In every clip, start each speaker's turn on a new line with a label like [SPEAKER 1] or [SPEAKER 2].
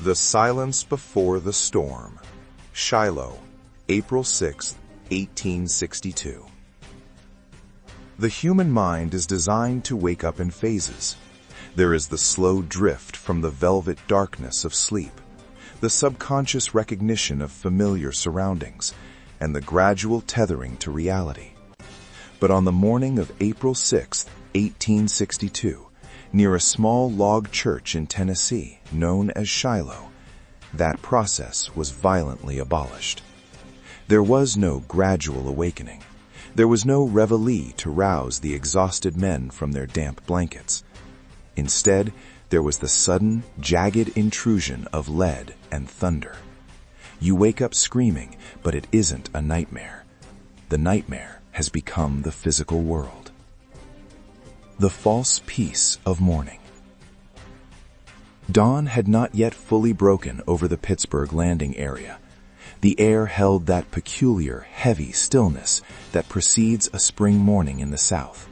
[SPEAKER 1] The Silence Before the Storm. Shiloh, April 6, 1862. The human mind is designed to wake up in phases. There is the slow drift from the velvet darkness of sleep, the subconscious recognition of familiar surroundings, and the gradual tethering to reality. But on the morning of April 6, 1862, near a small log church in Tennessee known as Shiloh, that process was violently abolished. There was no gradual awakening. There was no reveille to rouse the exhausted men from their damp blankets. Instead, there was the sudden, jagged intrusion of lead and thunder. You wake up screaming, but it isn't a nightmare. The nightmare has become the physical world. The false peace of morning. Dawn had not yet fully broken over the Pittsburgh landing area. The air held that peculiar, heavy stillness that precedes a spring morning in the South.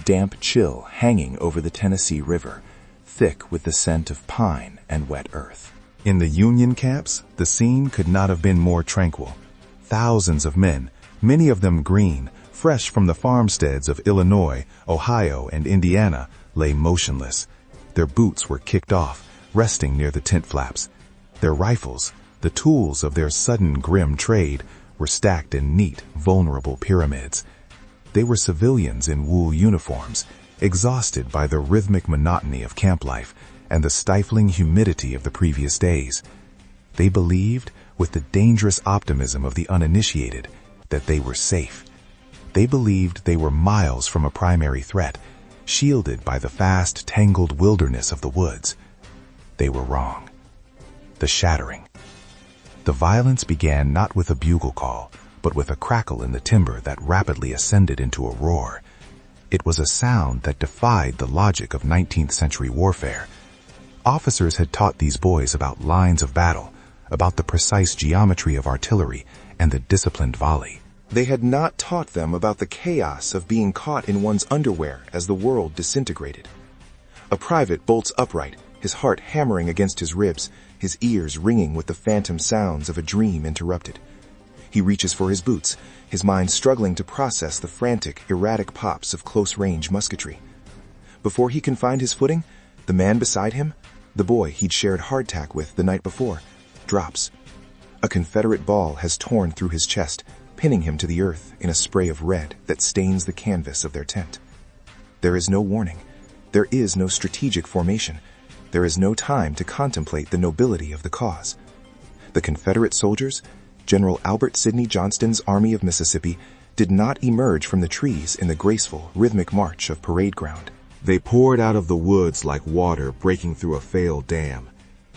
[SPEAKER 1] Damp chill hanging over the Tennessee River, thick with the scent of pine and wet earth.
[SPEAKER 2] In the Union camps, the scene could not have been more tranquil. Thousands of men, many of them green, fresh from the farmsteads of Illinois, Ohio, and Indiana, lay motionless. Their boots were kicked off, resting near the tent flaps. Their rifles, the tools of their sudden grim trade, were stacked in neat, vulnerable pyramids. They were civilians in wool uniforms, exhausted by the rhythmic monotony of camp life and the stifling humidity of the previous days. They believed, with the dangerous optimism of the uninitiated, that they were safe. They believed they were miles from a primary threat, shielded by the fast, tangled wilderness of the woods. They were wrong. The shattering. The violence began not with a bugle call, but with a crackle in the timber that rapidly ascended into a roar. It was a sound that defied the logic of 19th century warfare. Officers had taught these boys about lines of battle, about the precise geometry of artillery, and the disciplined volley.
[SPEAKER 1] They had not taught them about the chaos of being caught in one's underwear as the world disintegrated. A private bolts upright, his heart hammering against his ribs, his ears ringing with the phantom sounds of a dream interrupted. He reaches for his boots, his mind struggling to process the frantic, erratic pops of close-range musketry. Before he can find his footing, the man beside him, the boy he'd shared hardtack with the night before, drops. A Confederate ball has torn through his chest, pinning him to the earth in a spray of red that stains the canvas of their tent. There is no warning. There is no strategic formation. There is no time to contemplate the nobility of the cause. The Confederate soldiers, General Albert Sidney Johnston's Army of Mississippi, did not emerge from the trees in the graceful, rhythmic march of parade ground.
[SPEAKER 3] They poured out of the woods like water breaking through a failed dam.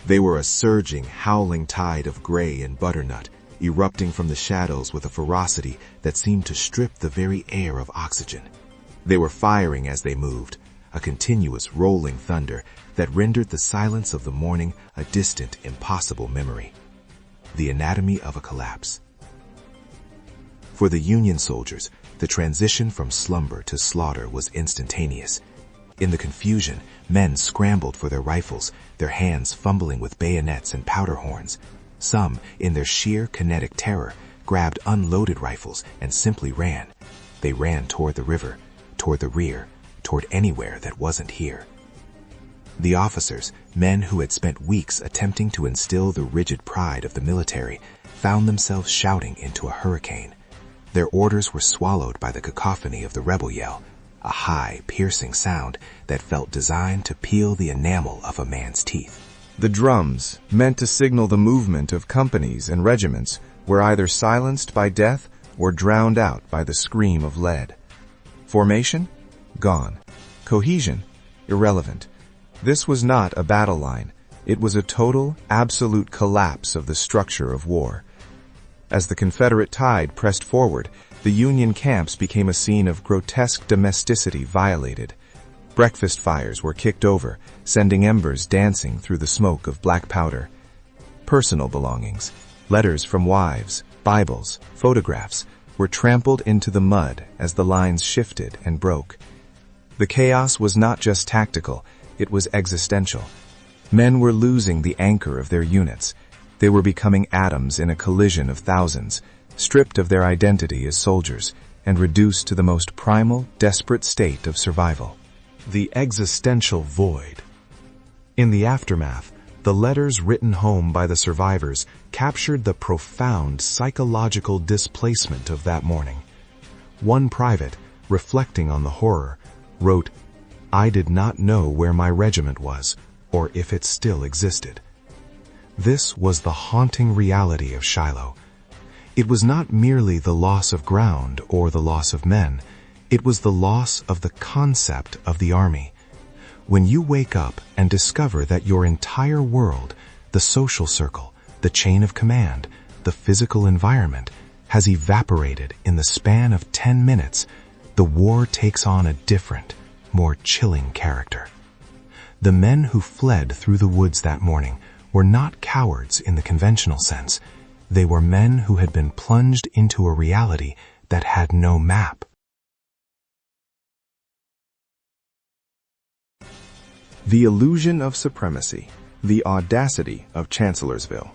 [SPEAKER 3] They were a surging, howling tide of gray and butternut, erupting from the shadows with a ferocity that seemed to strip the very air of oxygen. They were firing as they moved, a continuous rolling thunder that rendered the silence of the morning a distant, impossible memory. The anatomy of a collapse. For the Union soldiers, the transition from slumber to slaughter was instantaneous. In the confusion, men scrambled for their rifles, their hands fumbling with bayonets and powder horns. Some, in their sheer kinetic terror, grabbed unloaded rifles and simply ran. They ran toward the river, toward the rear, toward anywhere that wasn't here. The officers, men who had spent weeks attempting to instill the rigid pride of the military, found themselves shouting into a hurricane. Their orders were swallowed by the cacophony of the rebel yell, a high, piercing sound that felt designed to peel the enamel of a man's teeth.
[SPEAKER 2] The drums, meant to signal the movement of companies and regiments, were either silenced by death or drowned out by the scream of lead. Formation? Gone. Cohesion? Irrelevant. This was not a battle line. It was a total, absolute collapse of the structure of war. As the Confederate tide pressed forward, the Union camps became a scene of grotesque domesticity violated. Breakfast fires were kicked over, sending embers dancing through the smoke of black powder. Personal belongings, letters from wives, Bibles, photographs, were trampled into the mud as the lines shifted and broke. The chaos was not just tactical, it was existential.
[SPEAKER 1] Men were losing the anchor of their units. They were becoming atoms in a collision of thousands, stripped of their identity as soldiers, and reduced to the most primal, desperate state of survival.
[SPEAKER 2] The existential void. In the aftermath, the letters written home by the survivors captured the profound psychological displacement of that morning. One private, reflecting on the horror, wrote, "I did not know where my regiment was, or if it still existed." This was the haunting reality of Shiloh. It was not merely the loss of ground or the loss of men, it was the loss of the concept of the army. When you wake up and discover that your entire world, the social circle, the chain of command, the physical environment, has evaporated in the span of 10 minutes, the war takes on a different, more chilling character. The men who fled through the woods that morning were not cowards in the conventional sense. They were men who had been plunged into a reality that had no map.
[SPEAKER 1] The illusion of supremacy, the audacity of Chancellorsville.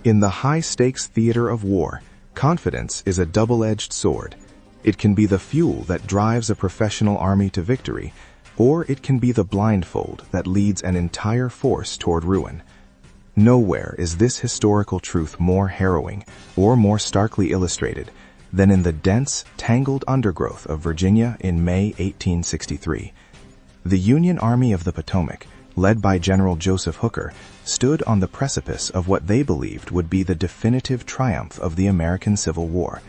[SPEAKER 1] In the high-stakes theater of war, confidence is a double-edged sword. It can be the fuel that drives a professional army to victory, or it can be the blindfold that leads an entire force toward ruin. Nowhere is this historical truth more harrowing or more starkly illustrated than in the dense, tangled undergrowth of Virginia in May 1863. The Union Army of the Potomac, led by General Joseph Hooker, stood on the precipice of what they believed would be the definitive triumph of the American Civil War.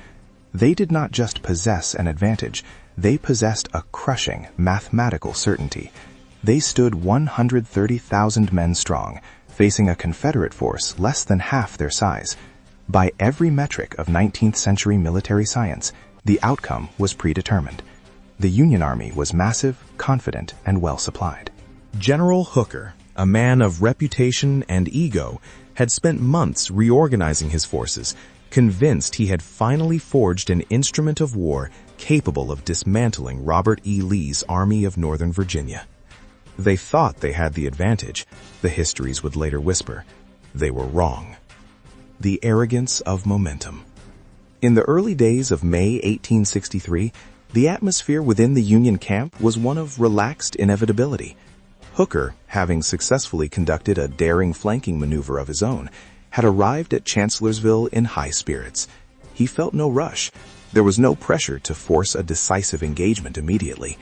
[SPEAKER 1] They did not just possess an advantage, they possessed a crushing mathematical certainty. They stood 130,000 men strong, facing a Confederate force less than half their size. By every metric of 19th century military science, the outcome was predetermined. The Union Army was massive, confident, and well supplied.
[SPEAKER 2] General Hooker, a man of reputation and ego, had spent months reorganizing his forces, convinced he had finally forged an instrument of war capable of dismantling Robert E. Lee's Army of Northern Virginia. They thought they had the advantage, the histories would later whisper. They were wrong. The arrogance of momentum. In the early days of May 1863, the atmosphere within the Union camp was one of relaxed inevitability. Hooker, having successfully conducted a daring flanking maneuver of his own, had arrived at Chancellorsville in high spirits. He felt no rush. There was no pressure to force a decisive engagement immediately.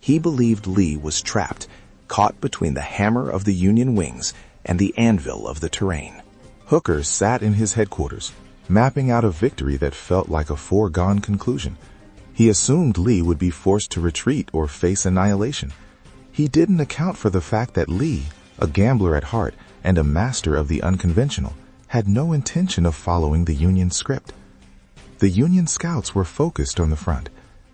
[SPEAKER 2] He believed Lee was trapped, caught between the hammer of the Union wings and the anvil of the terrain.
[SPEAKER 3] Hooker sat in his headquarters, mapping out a victory that felt like a foregone conclusion. He assumed Lee would be forced to retreat or face annihilation. He didn't account for the fact that Lee, a gambler at heart and a master of the unconventional, had no intention of following the Union script. The Union scouts were focused on the front.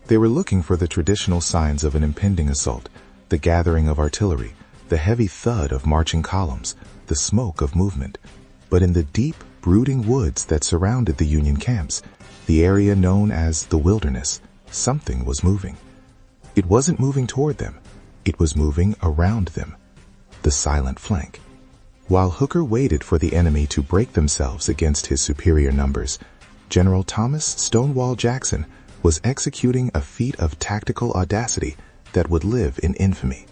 [SPEAKER 3] They were looking for the traditional signs of an impending assault, the gathering of artillery, the heavy thud of marching columns, the smoke of movement. But in the deep, brooding woods that surrounded the Union camps, the area known as the Wilderness, something was moving. It wasn't moving toward them. It was moving around them. The silent flank. While Hooker waited for the enemy to break themselves against his superior numbers, General Thomas Stonewall Jackson was executing a feat of tactical audacity that would live in infamy.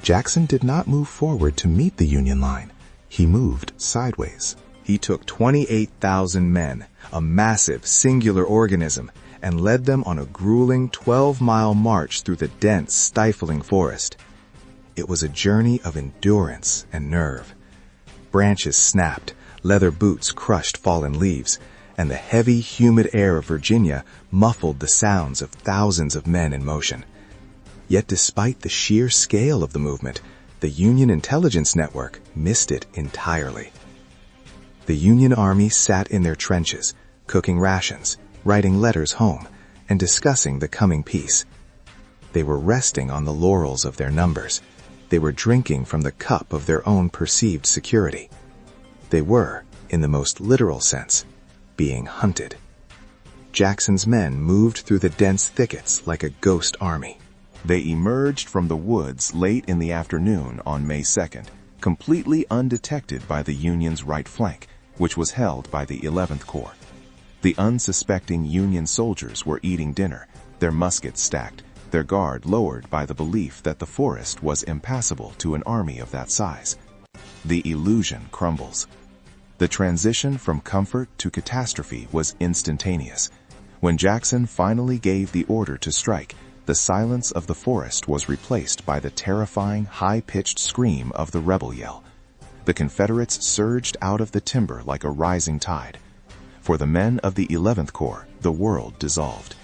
[SPEAKER 3] Jackson did not move forward to meet the Union line. He moved sideways.
[SPEAKER 1] He took 28,000 men, a massive, singular organism, and led them on a grueling 12-mile march through the dense, stifling forest. It was a journey of endurance and nerve. Branches snapped, leather boots crushed fallen leaves, and the heavy, humid air of Virginia muffled the sounds of thousands of men in motion. Yet despite the sheer scale of the movement, the Union intelligence network missed it entirely. The Union Army sat in their trenches, cooking rations, writing letters home, and discussing the coming peace. They were resting on the laurels of their numbers. They were drinking from the cup of their own perceived security. They were, in the most literal sense, being hunted. Jackson's men moved through the dense thickets like a ghost army. They emerged from the woods late in the afternoon on May 2nd, completely undetected by the Union's right flank, which was held by the 11th Corps. The unsuspecting Union soldiers were eating dinner, their muskets stacked, their guard lowered by the belief that the forest was impassable to an army of that size. The illusion crumbles. The transition from comfort to catastrophe was instantaneous. When Jackson finally gave the order to strike, the silence of the forest was replaced by the terrifying, high-pitched scream of the rebel yell. The Confederates surged out of the timber like a rising tide. For the men of the 11th Corps, the world dissolved.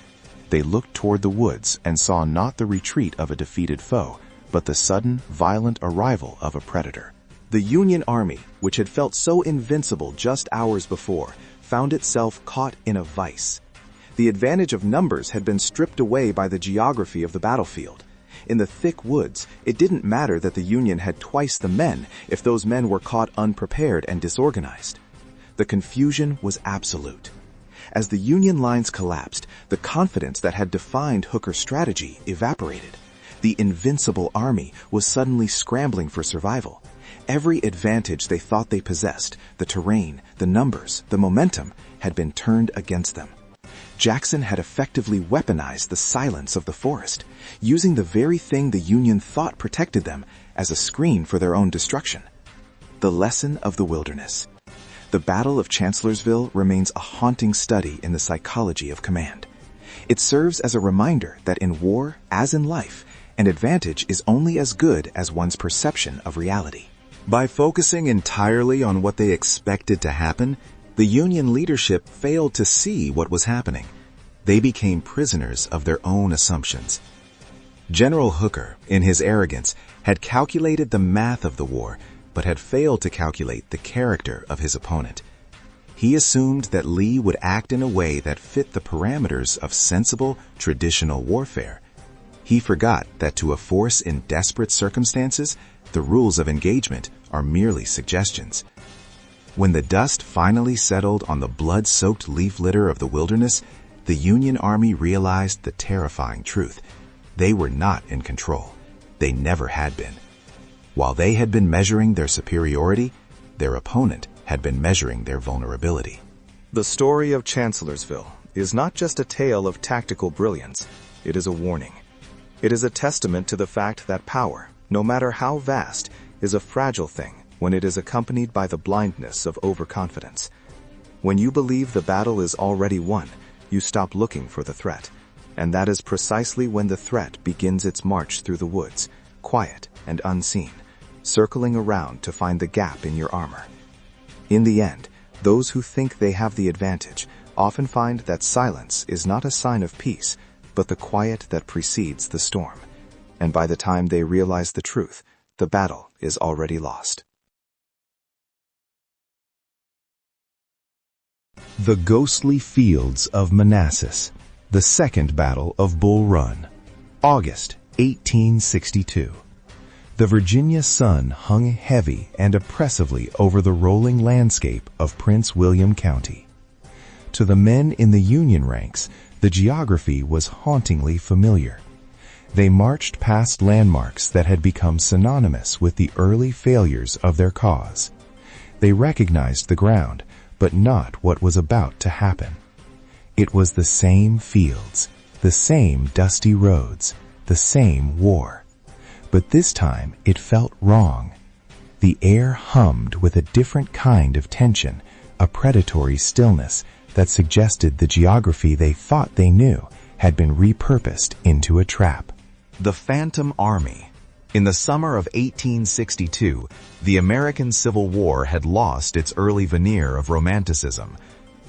[SPEAKER 1] They looked toward the woods and saw not the retreat of a defeated foe, but the sudden, violent arrival of a predator. The Union Army, which had felt so invincible just hours before, found itself caught in a vice. The advantage of numbers had been stripped away by the geography of the battlefield. In the thick woods, it didn't matter that the Union had twice the men if those men were caught unprepared and disorganized. The confusion was absolute. As the Union lines collapsed, the confidence that had defined Hooker's strategy evaporated. The invincible army was suddenly scrambling for survival. Every advantage they thought they possessed, the terrain, the numbers, the momentum, had been turned against them. Jackson had effectively weaponized the silence of the forest, using the very thing the Union thought protected them as a screen for their own destruction. The lesson of the wilderness. The Battle of Chancellorsville remains a haunting study in the psychology of command. It serves as a reminder that in war, as in life, an advantage is only as good as one's perception of reality. By focusing entirely on what they expected to happen, the Union leadership failed to see what was happening. They became prisoners of their own assumptions. General Hooker, in his arrogance, had calculated the math of the war, but had failed to calculate the character of his opponent. He assumed that Lee would act in a way that fit the parameters of sensible, traditional warfare. He forgot that to a force in desperate circumstances, the rules of engagement are merely suggestions. When the dust finally settled on the blood-soaked leaf litter of the wilderness, the Union Army realized the terrifying truth. They were not in control. They never had been. While they had been measuring their superiority, their opponent had been measuring their vulnerability. The story of Chancellorsville is not just a tale of tactical brilliance. It is a warning. It is a testament to the fact that power, no matter how vast, is a fragile thing when it is accompanied by the blindness of overconfidence. When you believe the battle is already won, you stop looking for the threat. And that is precisely when the threat begins its march through the woods, quiet and unseen, circling around to find the gap in your armor. In the end, those who think they have the advantage often find that silence is not a sign of peace, but the quiet that precedes the storm. And by the time they realize the truth, the battle is already lost.
[SPEAKER 2] The ghostly fields of Manassas, the Second Battle of Bull Run, August 1862. The Virginia sun hung heavy and oppressively over the rolling landscape of Prince William County. To the men in the Union ranks, the geography was hauntingly familiar. They marched past landmarks that had become synonymous with the early failures of their cause. They recognized the ground, but not what was about to happen. It was the same fields, the same dusty roads, the same war. But this time it felt wrong. The air hummed with a different kind of tension, a predatory stillness that suggested the geography they thought they knew had been repurposed into a trap.
[SPEAKER 1] The Phantom Army. In the summer of 1862, the American Civil War had lost its early veneer of romanticism.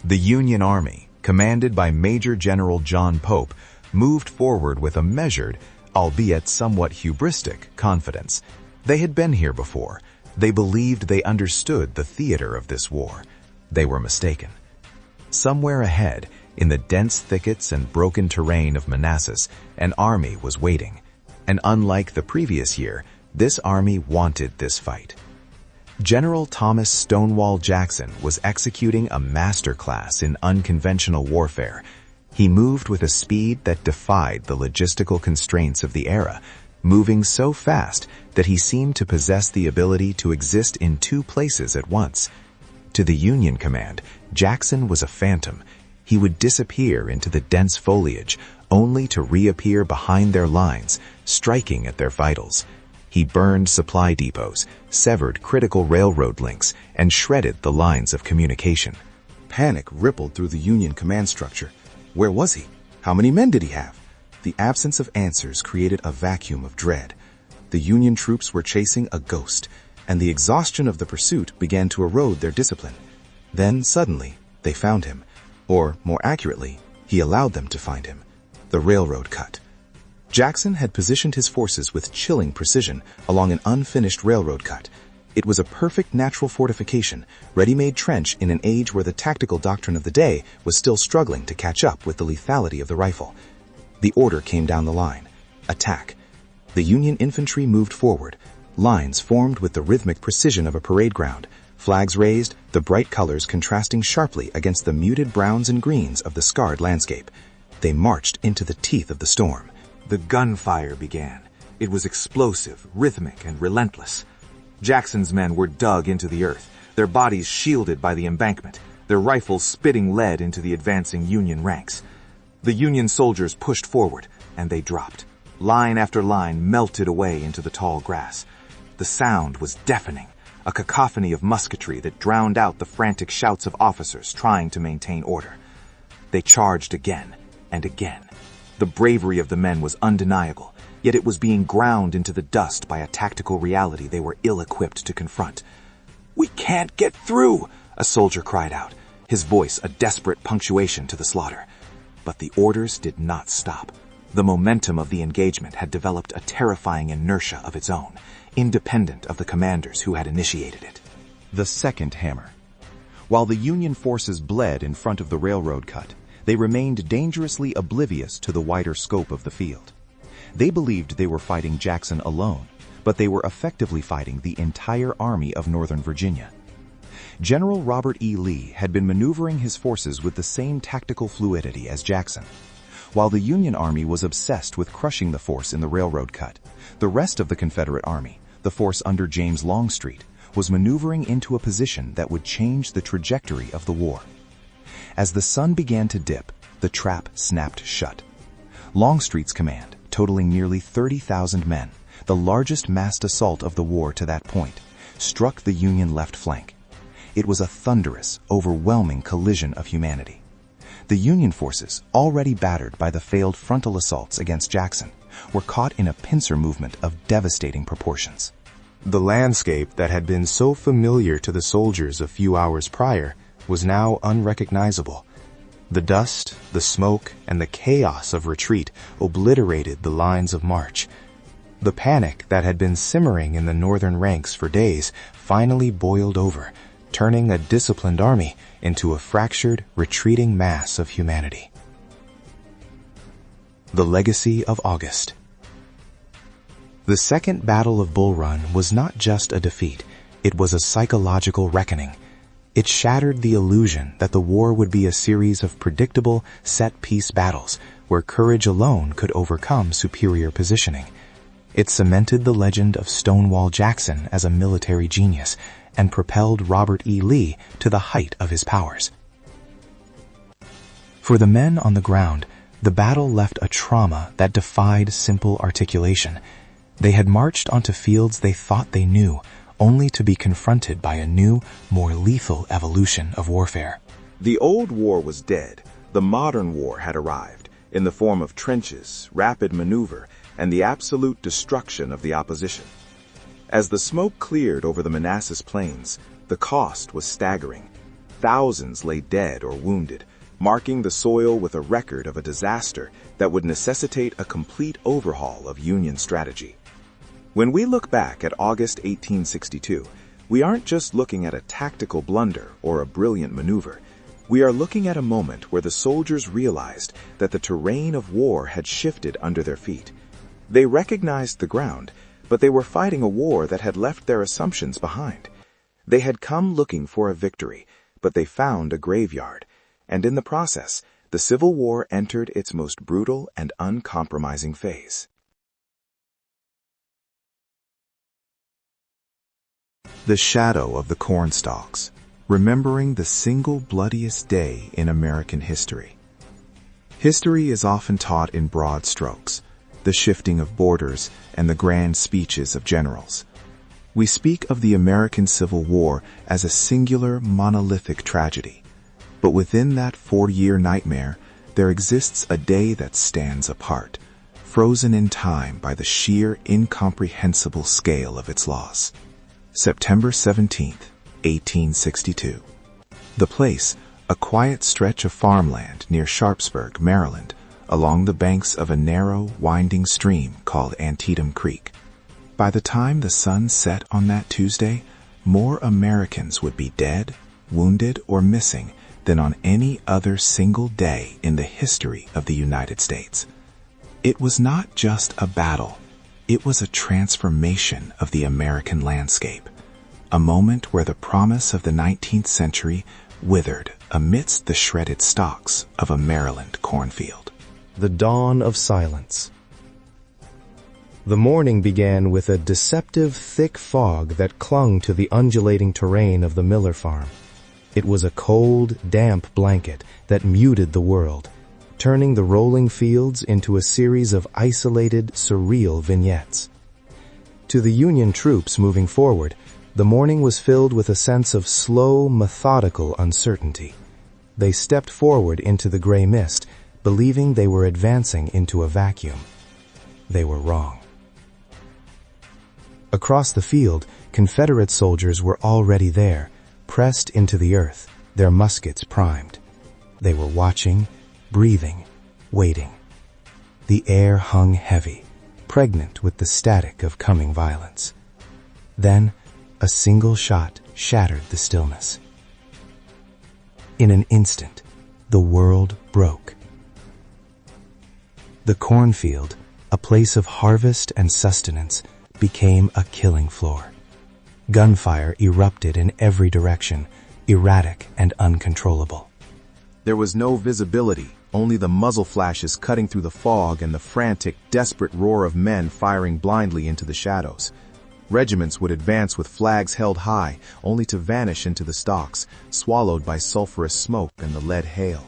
[SPEAKER 1] The Union Army, commanded by Major General John Pope, moved forward with a measured, albeit somewhat hubristic, confidence. They had been here before. They believed they understood the theater of this war. They were mistaken. Somewhere ahead, in the dense thickets and broken terrain of Manassas, an army was waiting. And unlike the previous year, this army wanted this fight. General Thomas Stonewall Jackson was executing a masterclass in unconventional warfare. He moved with a speed that defied the logistical constraints of the era,
[SPEAKER 2] moving so fast that he seemed to possess the ability to exist in two places at once. To the Union command, Jackson was a phantom. He would disappear into the dense foliage, only to reappear behind their lines, striking at their vitals. He burned supply depots, severed critical railroad links, and shredded the lines of communication.
[SPEAKER 1] Panic rippled through the Union command structure. Where was he? How many men did he have? The absence of answers created a vacuum of dread. The Union troops were chasing a ghost, and the exhaustion of the pursuit began to erode their discipline. Then, suddenly, they found him. Or, more accurately, he allowed them to find him. The railroad cut. Jackson had positioned his forces with chilling precision along an unfinished railroad cut. It was a perfect natural fortification, ready-made trench in an age where the tactical doctrine of the day was still struggling to catch up with the lethality of the rifle. The order came down the line. Attack. The Union infantry moved forward. Lines formed with the rhythmic precision of a parade ground. Flags raised, the bright colors contrasting sharply against the muted browns and greens of the scarred landscape. They marched into the teeth of the storm. The gunfire began. It was explosive, rhythmic, and relentless. Jackson's men were dug into the earth, their bodies shielded by the embankment, their rifles spitting lead into the advancing Union ranks. The Union soldiers pushed forward, and they dropped. Line after line melted away into the tall grass. The sound was deafening, a cacophony of musketry that drowned out the frantic shouts of officers trying to maintain order. They charged again and again. The bravery of the men was undeniable, yet it was being ground into the dust by a tactical reality they were ill-equipped to confront. "We can't get through!" a soldier cried out, his voice a desperate punctuation to the slaughter. But the orders did not stop. The momentum of the engagement had developed a terrifying inertia of its own, independent of the commanders who had initiated it.
[SPEAKER 2] The second hammer. While the Union forces bled in front of the railroad cut, they remained dangerously oblivious to the wider scope of the field. They believed they were fighting Jackson alone, but they were effectively fighting the entire Army of Northern Virginia. General Robert E. Lee had been maneuvering his forces with the same tactical fluidity as Jackson. While the Union Army was obsessed with crushing the force in the railroad cut, the rest of the Confederate Army, the force under James Longstreet, was maneuvering into a position that would change the trajectory of the war. As the sun began to dip, the trap snapped shut. Longstreet's command, totaling nearly 30,000 men, the largest massed assault of the war to that point, struck the Union left flank. It was a thunderous, overwhelming collision of humanity. The Union forces, already battered by the failed frontal assaults against Jackson, were caught in a pincer movement of devastating proportions. The landscape that had been so familiar to the soldiers a few hours prior was now unrecognizable. The dust, the smoke, and the chaos of retreat obliterated the lines of march. The panic that had been simmering in the northern ranks for days finally boiled over, turning a disciplined army into a fractured, retreating mass of humanity. The legacy of August. The Second Battle of Bull Run was not just a defeat, it was a psychological reckoning. It shattered the illusion that the war would be a series of predictable, set-piece battles where courage alone could overcome superior positioning. It cemented the legend of Stonewall Jackson as a military genius and propelled Robert E. Lee to the height of his powers. For the men on the ground, the battle left a trauma that defied simple articulation. They had marched onto fields they thought they knew, only to be confronted by a new, more lethal evolution of warfare.
[SPEAKER 1] The old war was dead. The modern war had arrived, in the form of trenches, rapid maneuver, and the absolute destruction of the opposition. As the smoke cleared over the Manassas plains, the cost was staggering. Thousands lay dead or wounded, marking the soil with a record of a disaster that would necessitate a complete overhaul of Union strategy. When we look back at August 1862, we aren't just looking at a tactical blunder or a brilliant maneuver. We are looking at a moment where the soldiers realized that the terrain of war had shifted under their feet. They recognized the ground, but they were fighting a war that had left their assumptions behind. They had come looking for a victory, but they found a graveyard, and in the process, the Civil War entered its most brutal and uncompromising phase. The shadow of the cornstalks, remembering the single bloodiest day in American history. History is often taught in broad strokes, the shifting of borders and the grand speeches of generals. We speak of the American Civil War as a singular, monolithic tragedy. But within that 4-year nightmare, there exists a day that stands apart, frozen in time by the sheer, incomprehensible scale of its loss. September 17th, 1862. The place, a quiet stretch of farmland near Sharpsburg, Maryland, along the banks of a narrow, winding stream called Antietam Creek. By the time the sun set on that Tuesday, more Americans would be dead, wounded, or missing than on any other single day in the history of the United States. It was not just a battle, it was a transformation of the American landscape, a moment where the promise of the 19th century withered amidst the shredded stalks of a Maryland cornfield.
[SPEAKER 4] The dawn of silence. The morning began with a deceptive thick fog that clung to the undulating terrain of the Miller farm. It was a cold, damp blanket that muted the world, turning the rolling fields into a series of isolated, surreal vignettes. To the Union troops moving forward, the morning was filled with a sense of slow, methodical uncertainty. They stepped forward into the gray mist, believing they were advancing into a vacuum. They were wrong. Across the field, Confederate soldiers were already there, pressed into the earth, their muskets primed. They were watching, breathing, waiting. The air hung heavy, pregnant with the static of coming violence. Then, a single shot shattered the stillness. In an instant, the world broke. The cornfield, a place of harvest and sustenance, became a killing floor. Gunfire erupted in every direction, erratic and uncontrollable.
[SPEAKER 1] There was no visibility, only the muzzle flashes cutting through the fog and the frantic, desperate roar of men firing blindly into the shadows. Regiments would advance with flags held high, only to vanish into the stalks, swallowed by sulphurous smoke and the lead hail.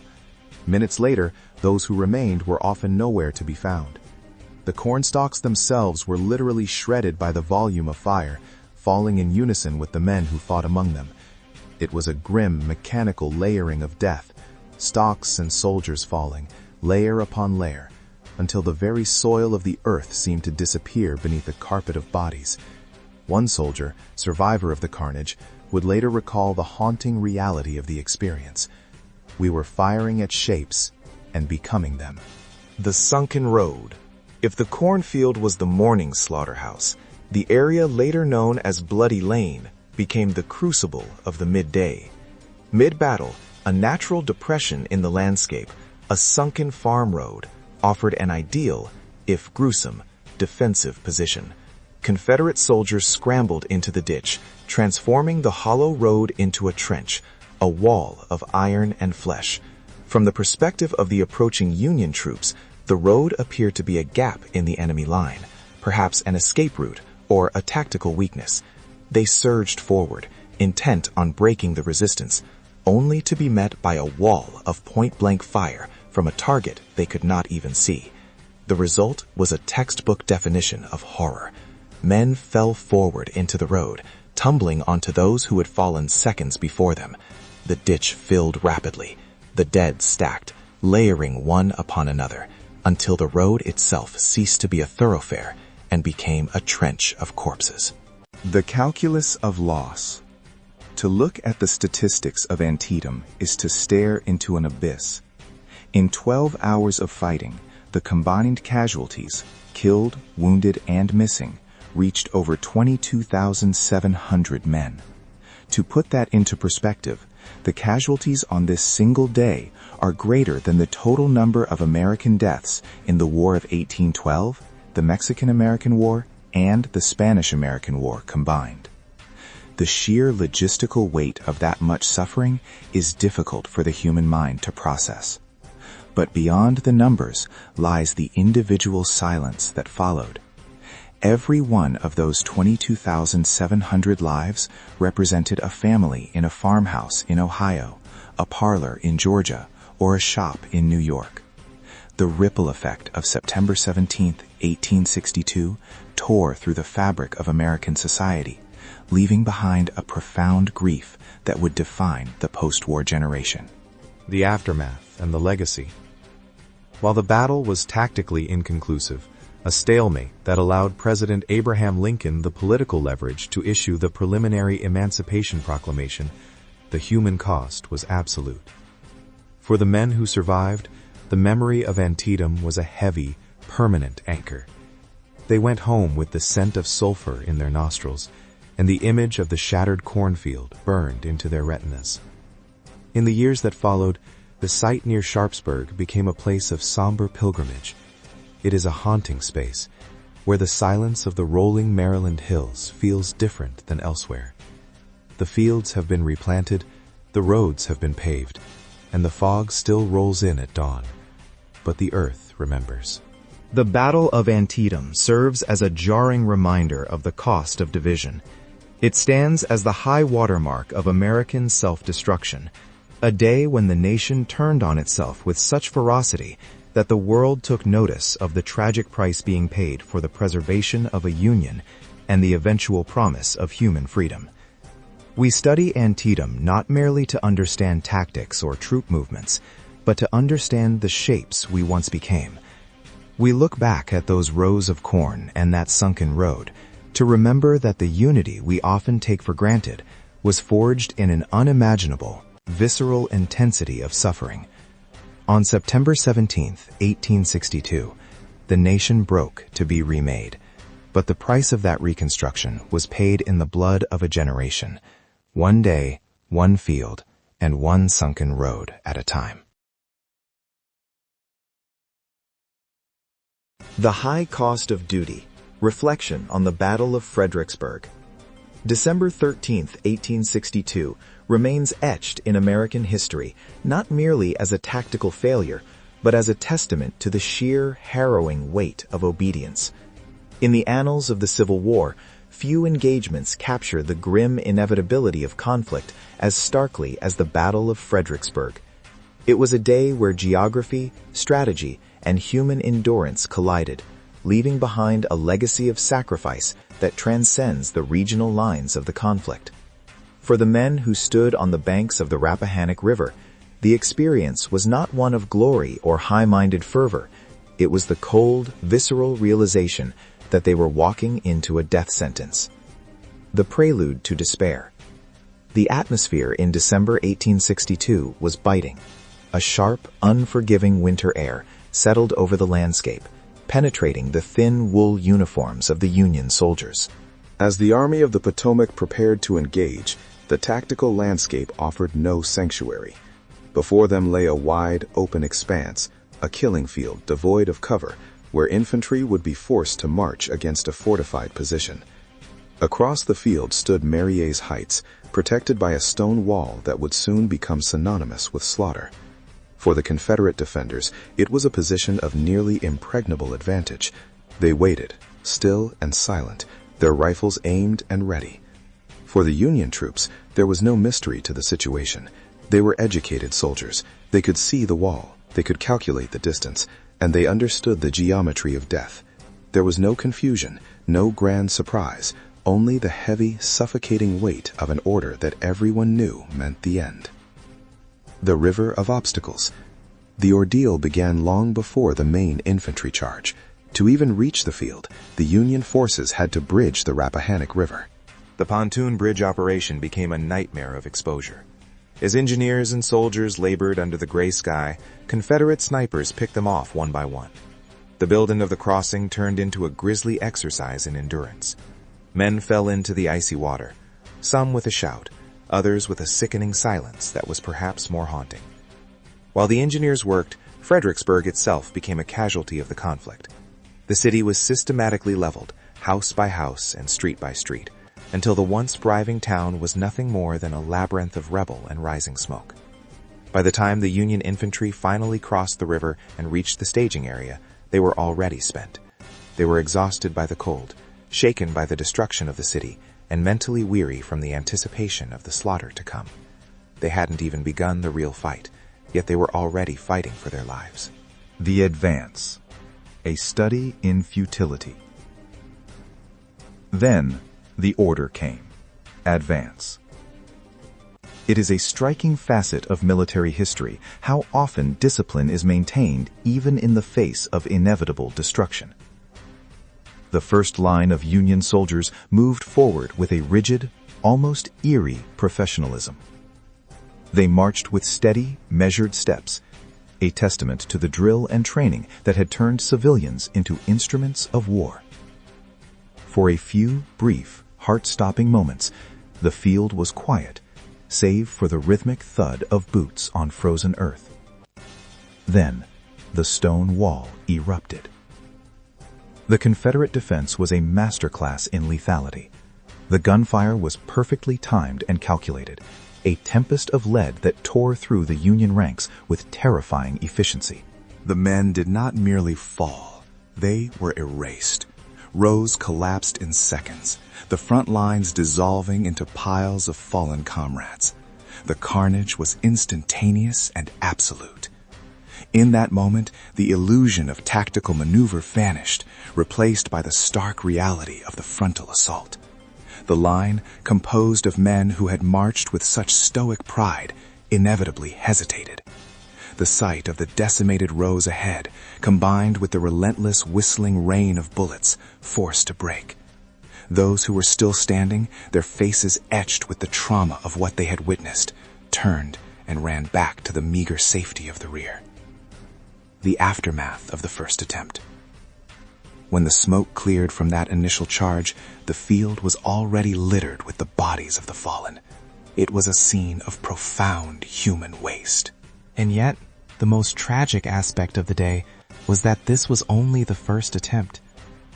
[SPEAKER 1] Minutes later, those who remained were often nowhere to be found. The cornstalks themselves were literally shredded by the volume of fire, falling in unison with the men who fought among them. It was a grim, mechanical layering of death, stalks and soldiers falling, layer upon layer, until the very soil of the earth seemed to disappear beneath a carpet of bodies. One soldier, survivor of the carnage, would later recall the haunting reality of the experience. We were firing at shapes and becoming them. The sunken road. If the cornfield was the morning slaughterhouse, the area later known as Bloody Lane became the crucible of the midday. Mid-battle, a natural depression in the landscape, a sunken farm road, offered an ideal, if gruesome, defensive position. Confederate soldiers scrambled into the ditch, transforming the hollow road into a trench, a wall of iron and flesh. From the perspective of the approaching Union troops, the road appeared to be a gap in the enemy line, perhaps an escape route or a tactical weakness. They surged forward, intent on breaking the resistance, only to be met by a wall of point-blank fire from a target they could not even see. The result was a textbook definition of horror. Men fell forward into the road, tumbling onto those who had fallen seconds before them. The ditch filled rapidly, the dead stacked, layering one upon another, until the road itself ceased to be a thoroughfare and became a trench of corpses.
[SPEAKER 2] The calculus of loss. To look at the statistics of Antietam is to stare into an abyss. In 12 hours of fighting, the combined casualties, killed, wounded, and missing, reached over 22,700 men. To put that into perspective, the casualties on this single day are greater than the total number of American deaths in the War of 1812, the Mexican-American War, and the Spanish-American War combined. The sheer logistical weight of that much suffering is difficult for the human mind to process. But beyond the numbers lies the individual silence that followed.
[SPEAKER 3] Every one of those 22,700 lives represented a family in a farmhouse in Ohio, a parlor in Georgia, or a shop in New York. The ripple effect of September 17, 1862, tore through the fabric of American society, leaving behind a profound grief that would define the post-war generation.
[SPEAKER 2] The aftermath and the legacy. While the battle was tactically inconclusive, a stalemate that allowed President Abraham Lincoln the political leverage to issue the preliminary Emancipation Proclamation, the human cost was absolute. For the men who survived, the memory of Antietam was a heavy, permanent anchor. They went home with the scent of sulfur in their nostrils, and the image of the shattered cornfield burned into their retinas. In the years that followed, the site near Sharpsburg became a place of somber pilgrimage. It is a haunting space, where the silence of the rolling Maryland hills feels different than elsewhere. The fields have been replanted, the roads have been paved, and the fog still rolls in at dawn. But the earth remembers.
[SPEAKER 4] The Battle of Antietam serves as a jarring reminder of the cost of division. It stands as the high watermark of American self-destruction, a day when the nation turned on itself with such ferocity that the world took notice of the tragic price being paid for the preservation of a union and the eventual promise of human freedom. We study Antietam not merely to understand tactics or troop movements, but to understand the shapes we once became. We look back at those rows of corn and that sunken road to remember that the unity we often take for granted was forged in an unimaginable, visceral intensity of suffering. On September 17, 1862, the nation broke to be remade, but the price of that reconstruction was paid in the blood of a generation, one day, one field, and one sunken road at a time. The High Cost of Duty. Reflection on the Battle of Fredericksburg. December 13, 1862, remains etched in American history not merely as a tactical failure, but as a testament to the sheer, harrowing weight of obedience. In the annals of the Civil War, few engagements capture the grim inevitability of conflict as starkly as the Battle of Fredericksburg. It was a day where geography, strategy, and human endurance collided, leaving behind a legacy of sacrifice that transcends the regional lines of the conflict. For the men who stood on the banks of the Rappahannock River, the experience was not one of glory or high-minded fervor. It was the cold, visceral realization that they were walking into a death sentence. The prelude to despair. The atmosphere in December 1862 was biting. A sharp, unforgiving winter air settled over the landscape, penetrating the thin wool uniforms of the Union soldiers.
[SPEAKER 1] As the Army of the Potomac prepared to engage, the tactical landscape offered no sanctuary. Before them lay a wide, open expanse, a killing field devoid of cover, where infantry would be forced to march against a fortified position. Across the field stood Marier's Heights, protected by a stone wall that would soon become synonymous with slaughter. For the Confederate defenders, it was a position of nearly impregnable advantage. They waited, still and silent, their rifles aimed and ready. For the Union troops, there was no mystery to the situation. They were educated soldiers. They could see the wall, they could calculate the distance, and they understood the geometry of death. There was no confusion, no grand surprise, only the heavy, suffocating weight of an order that everyone knew meant the end. The River of Obstacles. The ordeal began long before the main infantry charge. To even reach the field, the Union forces had to bridge the Rappahannock River. The pontoon bridge operation became a nightmare of exposure. As engineers and soldiers labored under the gray sky, Confederate snipers picked them off one by one. The building of the crossing turned into a grisly exercise in endurance. Men fell into the icy water, some with a shout, others with a sickening silence that was perhaps more haunting. While the engineers worked, Fredericksburg itself became a casualty of the conflict. The city was systematically leveled, house by house and street by street, until the once thriving town was nothing more than a labyrinth of rubble and rising smoke. By the time the Union infantry finally crossed the river and reached the staging area, they were already spent. They were exhausted by the cold, shaken by the destruction of the city and mentally weary from the anticipation of the slaughter to come. They hadn't even begun the real fight, yet they were already fighting for their lives.
[SPEAKER 2] The Advance, a study in futility. Then the order came. Advance. It is a striking facet of military history how often discipline is maintained even in the face of inevitable destruction. The first line of Union soldiers moved forward with a rigid, almost eerie professionalism. They marched with steady, measured steps, a testament to the drill and training that had turned civilians into instruments of war. For a few brief, heart-stopping moments, the field was quiet, save for the rhythmic thud of boots on frozen earth. Then, the stone wall erupted. The Confederate defense was a masterclass in lethality. The gunfire was perfectly timed and calculated, a tempest of lead that tore through the Union ranks with terrifying efficiency.
[SPEAKER 1] The men did not merely fall, they were erased. Rows collapsed in seconds, the front lines dissolving into piles of fallen comrades. The carnage was instantaneous and absolute. In that moment, the illusion of tactical maneuver vanished, replaced by the stark reality of the frontal assault. The line, composed of men who had marched with such stoic pride, inevitably hesitated. The sight of the decimated rows ahead, combined with the relentless whistling rain of bullets, forced a break. Those who were still standing, their faces etched with the trauma of what they had witnessed, turned and ran back to the meager safety of the rear. The aftermath of the first attempt. When the smoke cleared from that initial charge, the field was already littered with the bodies of the fallen. It was a scene of profound human waste.
[SPEAKER 5] And yet, the most tragic aspect of the day was that this was only the first attempt.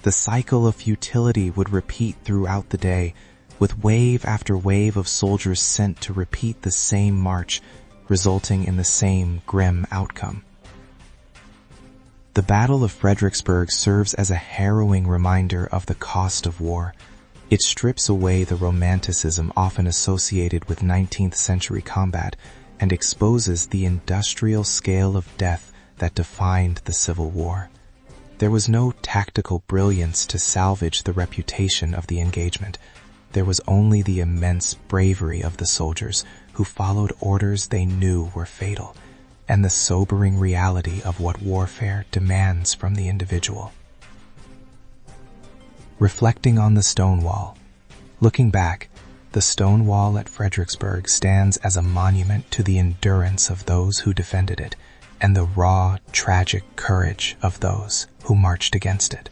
[SPEAKER 5] The cycle of futility would repeat throughout the day, with wave after wave of soldiers sent to repeat the same march, resulting in the same grim outcome. The Battle of Fredericksburg serves as a harrowing reminder of the cost of war. It strips away the romanticism often associated with 19th century combat and exposes the industrial scale of death that defined the Civil War. There was no tactical brilliance to salvage the reputation of the engagement. There was only the immense bravery of the soldiers who followed orders they knew were fatal, and the sobering reality of what warfare demands from the individual. Reflecting on the stone wall, looking back, the stone wall at Fredericksburg stands as a monument to the endurance of those who defended it and the raw, tragic courage of those who marched against it.